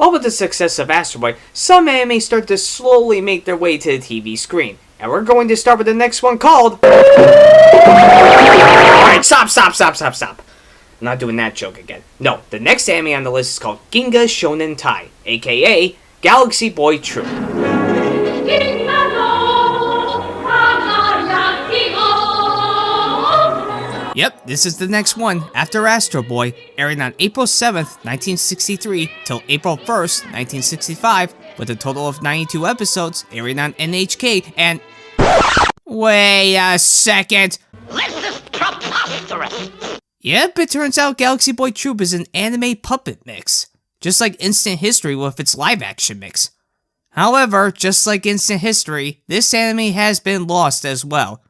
Well, with the success of Astro Boy, some anime start to slowly make their way to the TV screen. And we're going to start with the next one called... Alright, stop. I'm not doing that joke again. No, the next anime on the list is called Ginga Shonen Tai, aka Galaxy Boy Troop. Yep, this is the next one, after Astro Boy, airing on April 7th, 1963 till April 1st, 1965, with a total of 92 episodes, airing on NHK, and... Wait a second! This is preposterous! Yep, it turns out Galaxy Boy Troop is an anime puppet mix, just like Instant History with its live-action mix. However, just like Instant History, this anime has been lost as well.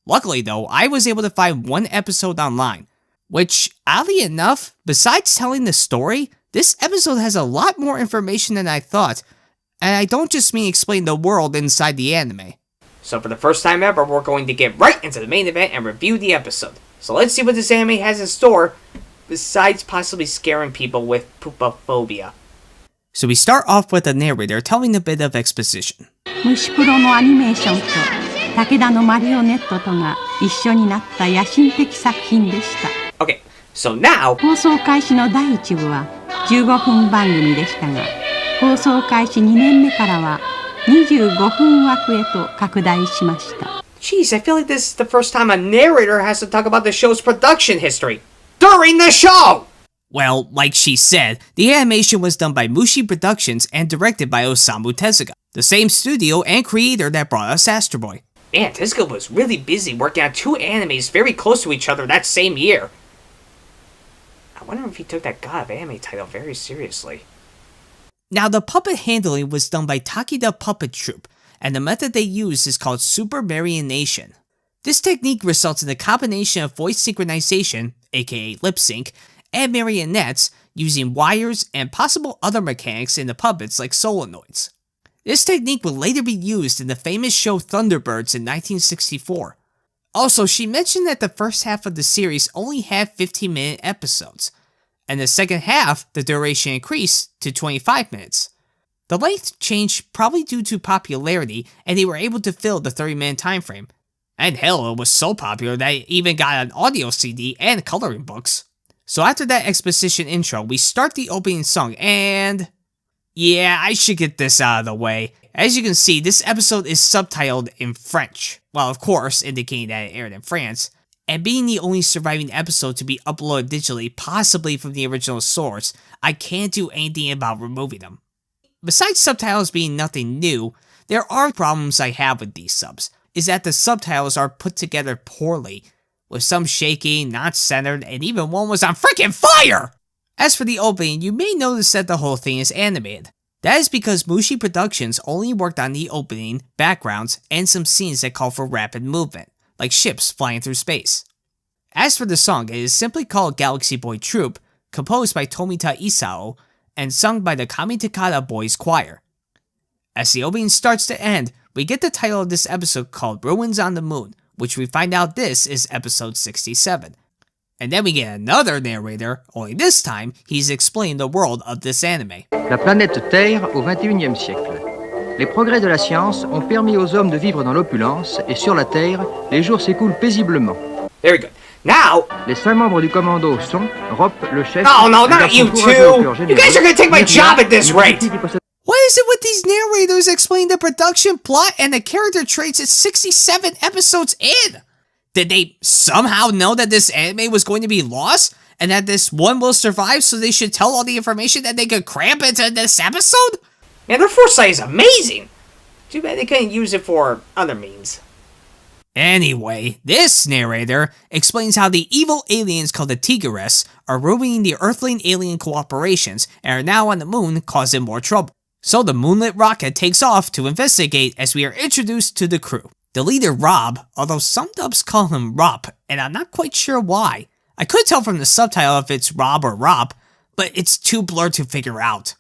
Luckily though, I was able to find one episode online, which, oddly enough, besides telling the story, this episode has a lot more information than I thought, and I don't just mean explain the world inside the anime. So for the first time ever, we're going to get right into the main event and review the episode. So let's see what this anime has in store, besides possibly scaring people with poopophobia. So we start off with the narrator telling a bit of exposition. 武田のマリオネットとが一緒になった野心的作品でした。Okay, so now 放送開始の第1部は15分番組でしたが、放送開始2年目からは25分枠へと拡大しました。Jeez, I feel like this is the first time a narrator has to talk about the show's production history during the show! Well, like she said, the animation was done by Mushi Productions and directed by Osamu Tezuka, the same studio and creator that brought us Astro Boy. Man, Tezuka was really busy working on two animes very close to each other that same year. I wonder if he took that God of Anime title very seriously. Now, the puppet handling was done by Takeda Puppet Troupe, and the method they used is called Super Marionation. This technique results in a combination of voice synchronization, aka lip sync, and marionettes using wires and possible other mechanics in the puppets like solenoids. This technique would later be used in the famous show Thunderbirds in 1964. Also, she mentioned that the first half of the series only had 15-minute episodes, and the second half, the duration increased to 25 minutes. The length changed probably due to popularity, and they were able to fill the 30-minute time frame. And hell, it was so popular that it even got an audio CD and coloring books. So after that exposition intro, we start the opening song, and... yeah, I should get this out of the way. As you can see, this episode is subtitled in French, while of course indicating that it aired in France, and being the only surviving episode to be uploaded digitally, possibly from the original source, I can't do anything about removing them. Besides subtitles being nothing new, there are problems I have with these subs, is that the subtitles are put together poorly, with some shaky, not centered, and even one was on freaking fire! As for the opening, you may notice that the whole thing is animated. That is because Mushi Productions only worked on the opening, backgrounds, and some scenes that call for rapid movement, like ships flying through space. As for the song, it is simply called Galaxy Boy Troop, composed by Tomita Isao, and sung by the Kamitakata Boys Choir. As the opening starts to end, we get the title of this episode called Ruins on the Moon, which we find out this is episode 67. And then we get another narrator, only this time, he's explained the world of this anime. La planète Terre au XXIe siècle. Les progrès de la science ont permis aux hommes de vivre dans l'opulence, et sur la Terre, les jours s'écoulent paisiblement. Very good. Now... les 5 membres du commando sont Rop, le chef... No, not you two! You guys are gonna take my job at this rate! What is it with these narrators explaining the production, plot, and the character traits at 67 episodes in? Did they somehow know that this anime was going to be lost? And that this one will survive, so they should tell all the information that they could cramp into this episode? Man, their foresight is amazing! Too bad they couldn't use it for other means. Anyway, this narrator explains how the evil aliens called the Tigress are ruining the Earthling-alien cooperations and are now on the moon causing more trouble. So the moonlit rocket takes off to investigate as we are introduced to the crew. The leader, Rob, although some dubs call him Rop, and I'm not quite sure why. I could tell from the subtitle if it's Rob or Rop, but it's too blurred to figure out.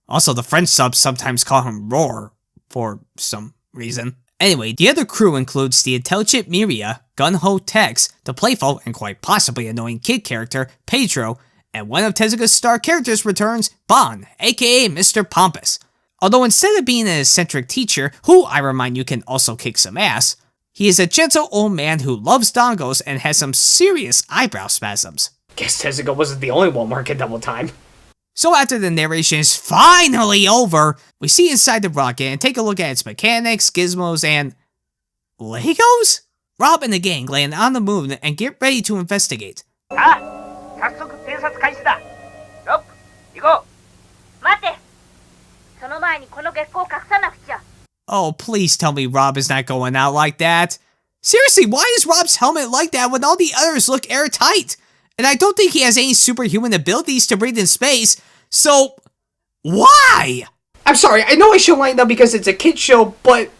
Also, the French subs sometimes call him Roar, for some reason. Anyway, the other crew includes the intelligent Miria, Gun-Ho Tex, the playful and quite possibly annoying kid character, Pedro, And one of Tezuka's star characters returns, Bon, aka Mr. Pompous. Although instead of being an eccentric teacher, who I remind you can also kick some ass, he is a gentle old man who loves dongos and has some serious eyebrow spasms. Guess Tezuka wasn't the only one working double time. So after the narration is finally over, we see inside the rocket and take a look at its mechanics, gizmos, and Legos? Rob and the gang land on the moon and get ready to investigate. Oh, please tell me Rob is not going out like that. Seriously, why is Rob's helmet like that when all the others look airtight? And I don't think he has any superhuman abilities to breathe in space, so why? I'm sorry, I know I should line up because it's a kid's show, but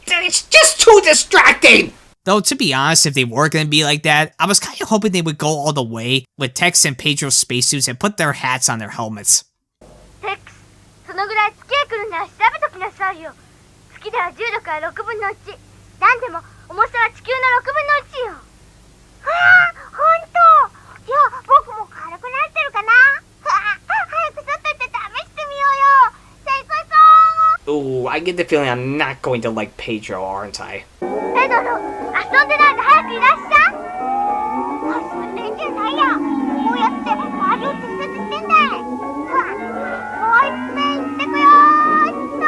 it's just too distracting! Though, to be honest, if they were going to be like that, I was kind of hoping they would go all the way with Tex and Pedro's spacesuits and put their hats on their helmets. Tex, そのぐらい月へ来るなら調べときなさいよ。月では重力は6分の1。なんでも重さは地球の6分の1よ。ああ、ほんと。いや、僕も軽くなってるかな。早く外行って試してみようよ。さあ行こう行こう。 Ooh, I get the feeling I'm not going to like Pedro, aren't I? ペドロ、遊んでないで早くいらっしゃい。遊んでんじゃないや。こうやって周りを偵察してんだい。もう一遍行ってこようっと。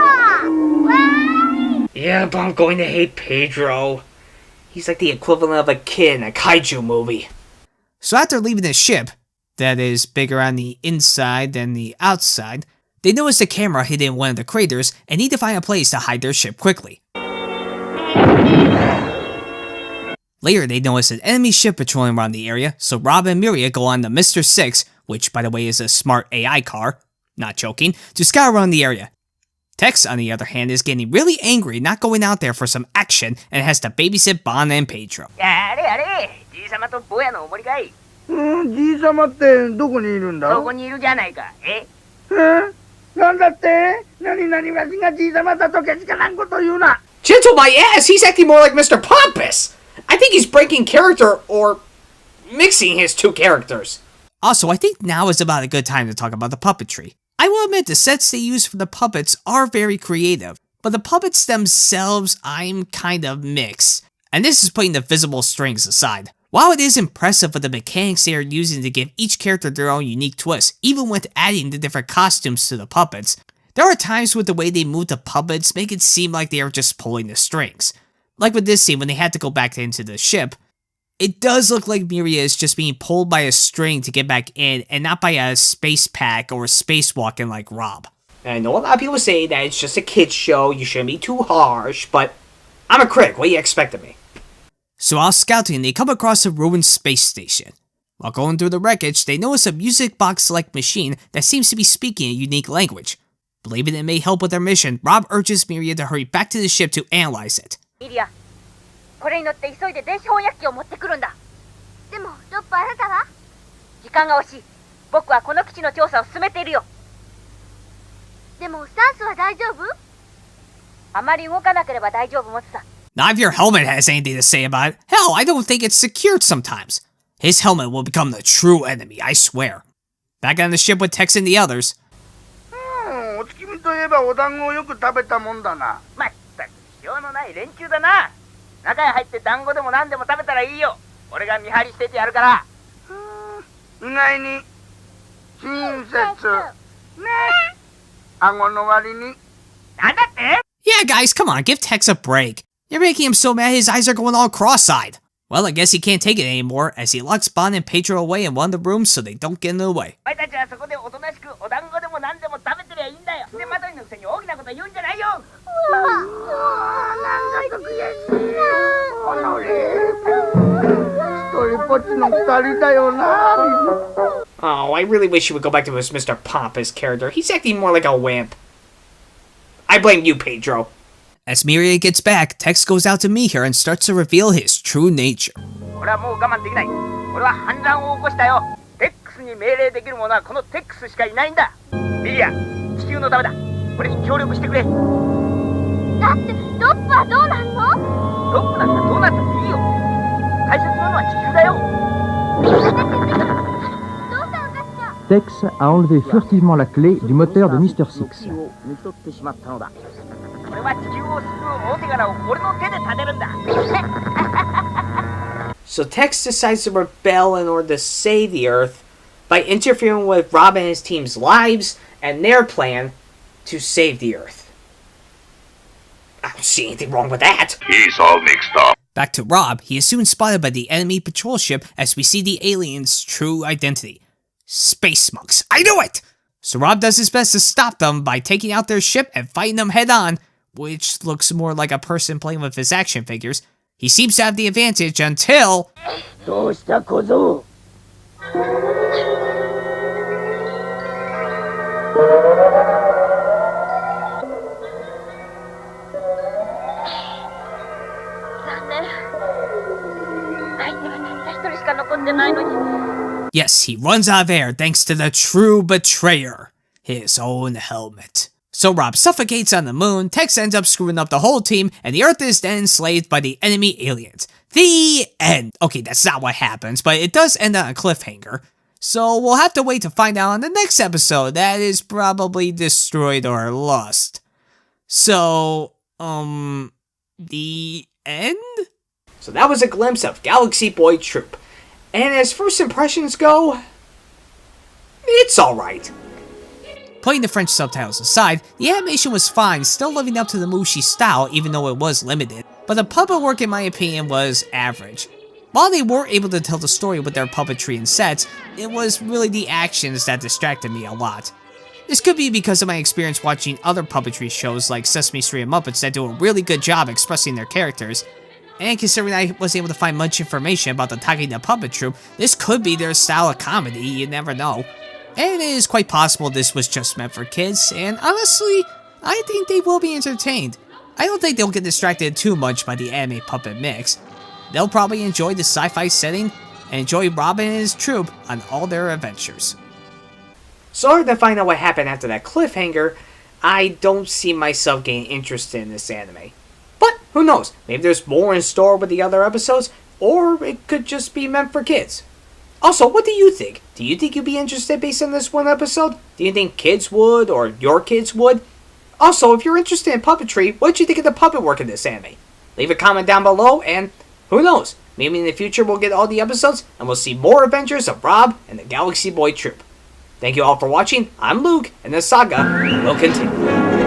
わーい。 Yeah, but I'm going to hate Pedro. He's like the equivalent of a kid in a kaiju movie. So after leaving the ship, that is bigger on the inside than the outside, they notice a camera hidden in one of the craters and need to find a place to hide their ship quickly. Later, they notice an enemy ship patrolling around the area, so Rob and Miria go on the Mr. 6, which by the way is a smart AI car, not joking, to scout around the area. Tex, on the other hand, is getting really angry not going out there for some action and has to babysit Bon and Pedro. あれあれ、じいさまと坊やのお守りかい。じいさまってどこにいるんだ？そこにいるじゃないか。なんだって？何わしがじいさまだとけしかなんこと言うな。 Gentle my ass, he's acting more like Mr. Pompous! I think he's breaking character, or mixing his two characters. Also, I think now is about a good time to talk about the puppetry. I will admit the sets they use for the puppets are very creative, but the puppets themselves, I'm kind of mixed. And this is putting the visible strings aside. While it is impressive with the mechanics they are using to give each character their own unique twist, even with adding the different costumes to the puppets, there are times with the way they move the puppets make it seem like they are just pulling the strings. Like with this scene when they had to go back into the ship, it does look like Miria is just being pulled by a string to get back in and not by a space pack or spacewalking like Rob. I know a lot of people say that it's just a kid's show, you shouldn't be too harsh, but I'm a critic, what do you expect of me? So while scouting, they come across a ruined space station. While going through the wreckage, they notice a music box-like machine that seems to be speaking a unique language. Believing it may help with their mission, Rob urges Miria to hurry back to the ship to analyze it. ミリア、これに乗って急いで電子翻訳機を持ってくるんだ。でも、ロップあなたは？時間が惜しい。僕はこの基地の調査を進めているよ。でも、スタンスは大丈夫？あまり動かなければ大丈夫もつさ。 Not if your helmet has anything to say about it. Hell, I don't think it's secured sometimes. His helmet will become the true enemy, I swear. Back on the ship with Tex and the others. お月見といえばお団子をよく食べたもんだな。まったくしようのない連中だな。中へ入って団子でも何でも食べたらいいよ。俺が見張りしててやるから。意外に親切ね。顎の割に。なんだって？ Yeah, guys, come on, give Tex a break. You're making him so mad his eyes are going all cross-eyed. Well, I guess he can't take it anymore, as he locks Bon and Pedro away in one of the rooms so they don't get in the way. お前たちはそこでおとなしくお団子でも何でも食べてりゃいいんだよ。で、マトリのくせに大きなこと言うんじゃないよ。なんだか悔しいよ。おのれ。一人ぽっちの二人だよな。Oh, I really wish he would go back to his Mr. Pompous character. He's acting more like a wimp. I blame you, Pedro. As Miria gets back, Tex goes out to meet her and starts to reveal his true nature. 俺はもう我慢できない。俺は反乱を起こしたよ。テックスに命令できる者はこのテックスしかいないんだ。ミリア、地球のためだ。俺に協力してくれ。だってロップはどうなんの？ロップなんかどうなったっていいよ。大切なのは地球だよ。どうしたのかし Tex a enlevé furtivement la clé du moteur de Mr. Six. これは地球を救う大手柄を俺の手で立てるんだ So Tex decides to rebel in order to save the Earth by interfering with Rob and his team's lives and their plan to save the Earth. I don't see anything wrong with that. He's all mixed up. Back to Rob, he is soon spotted by the enemy patrol ship as we see the aliens' true identity. Space monks. I knew it! So Rob does his best to stop them by taking out their ship and fighting them head on, which looks more like a person playing with his action figures. He seems to have the advantage until... どうした小僧 残念相手はたった一人しか残ってないのに Yes, he runs out of air thanks to the true betrayer, his own helmet. So Rob suffocates on the moon, Tex ends up screwing up the whole team, and the Earth is then enslaved by the enemy aliens. The end. Okay, that's not what happens, but it does end on a cliffhanger. So we'll have to wait to find out on the next episode that is probably destroyed or lost. So, the end? So that was a glimpse of Galaxy Boy Troop. And as first impressions go, it's alright. Putting the French subtitles aside, the animation was fine, still living up to the Mushi style even though it was limited, but the puppet work in my opinion was average. While they were able to tell the story with their puppetry and sets, it was really the actions that distracted me a lot. This could be because of my experience watching other puppetry shows like Sesame Street and Muppets that do a really good job expressing their characters, and considering I was able to find much information about the Takina Puppet Troupe, this could be their style of comedy, you never know. And it is quite possible this was just meant for kids, and honestly, I think they will be entertained. I don't think they'll get distracted too much by the anime puppet mix. They'll probably enjoy the sci-fi setting, and enjoy Rob and his troupe on all their adventures. Sorry to find out what happened after that cliffhanger, I don't see myself getting interested in this anime. But, who knows, maybe there's more in store with the other episodes, or it could just be meant for kids. Also, what do you think? Do you think you'd be interested based on this one episode? Do you think kids would, or your kids would? Also, if you're interested in puppetry, what did you think of the puppet work in this anime? Leave a comment down below, and who knows, maybe in the future we'll get all the episodes, and we'll see more adventures of Rob and the Galaxy Boy Troop. Thank you all for watching, I'm Luke, and the saga will continue.